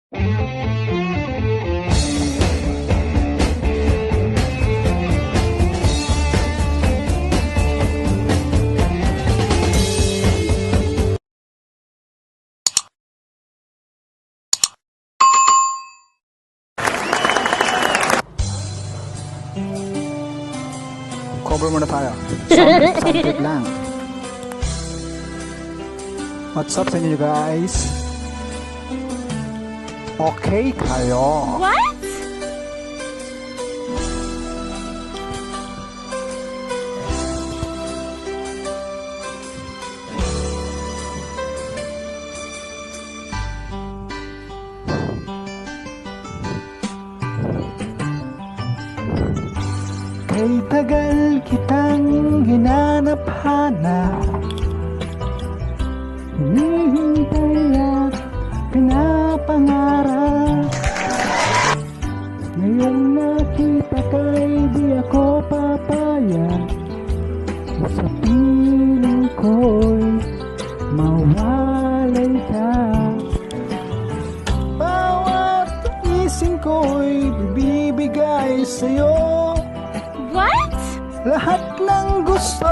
Cover mo na tayo. Sound lang. What's up sa inyo guys? Okay kayo. What? Kay tagal kitang hinanap-hanap, hinihintay at pinapangarap. Ngayong nakita ka'y di ako papayag, sa piling ko'y mawalay ka. Bawat ising ko'y bibigay sa'yo, What? lahat ng gusto